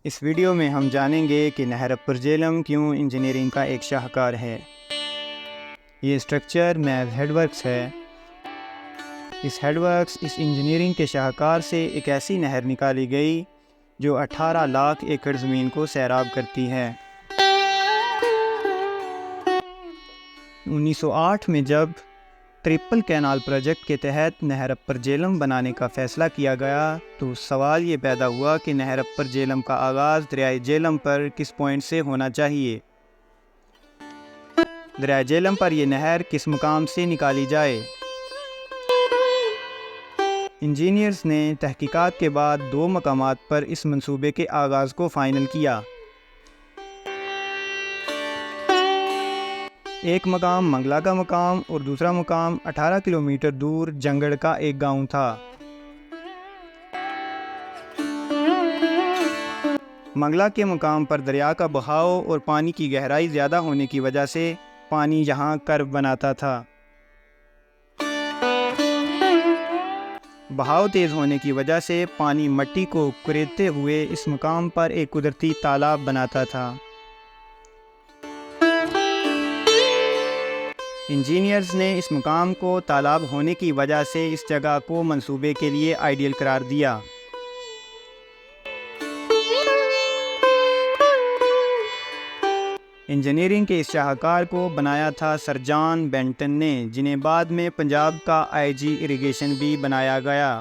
اس video میں ہم جانیں گے کہ نہر اپر جہلم کیوں انجینئرنگ کا ایک شاہکار ہے۔ یہ اسٹرکچر محض ہیڈ ورکس ہے۔ اس ہیڈ ورکس اس انجینئرنگ کے شاہکار سے ایک ایسی نہر نکالی گئی جو 18 لاکھ ایکڑ زمین کو سیراب کرتی ہے۔ 1908 میں جب ٹرپل کینال پروجیکٹ کے تحت نہر اپر جہلم بنانے کا فیصلہ کیا گیا تو سوال یہ پیدا ہوا کہ نہر اپر جہلم کا آغاز دریائے جہلم پر کس پوائنٹ سے ہونا چاہیے۔ دریائے جہلم پر یہ نہر کس مقام سے نکالی جائے۔ انجینئرز نے تحقیقات کے بعد 2 مقامات پر اس منصوبے کے آغاز کو فائنل کیا۔ ایک مقام منگلا کا مقام اور دوسرا مقام 18 کلومیٹر دور جنگڑ کا ایک گاؤں تھا۔ منگلا کے مقام پر دریا کا بہاؤ اور پانی کی گہرائی زیادہ ہونے کی وجہ سے پانی یہاں کرو بناتا تھا۔ بہاؤ تیز ہونے کی وجہ سے پانی مٹی کو کریدتے ہوئے اس مقام پر ایک قدرتی تالاب بناتا تھا۔ انجینئرز نے اس مقام کو تالاب ہونے کی وجہ سے اس جگہ کو منصوبے کے لیے آئیڈیل قرار دیا۔ انجینئرنگ کے اس شاہکار کو بنایا تھا سر جان بینٹن نے، جنہیں بعد میں پنجاب کا IG اریگیشن بھی بنایا گیا۔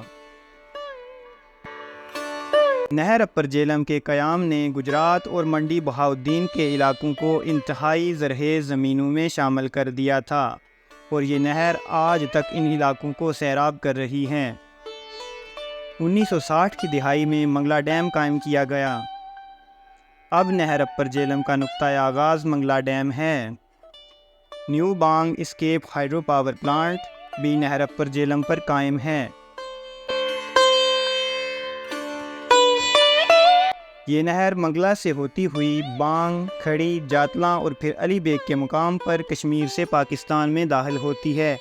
نہر اپر جہلم کے قیام نے گجرات اور منڈی بہاؤالدین کے علاقوں کو انتہائی زرخیز زمینوں میں شامل کر دیا تھا اور یہ نہر آج تک ان علاقوں کو سیراب کر رہی ہے۔ 1960 کی دہائی میں منگلا ڈیم قائم کیا گیا۔ اب نہر اپر جہلم کا نقطۂ آغاز منگلا ڈیم ہے۔ نیو بانگ اسکیپ ہائیڈرو پاور پلانٹ بھی نہر اپر جہلم پر قائم ہے۔ یہ نہر منگلا سے ہوتی ہوئی بانگ، کھڑی، جاتلاں اور پھر علی بیگ کے مقام پر کشمیر سے پاکستان میں داخل ہوتی ہے۔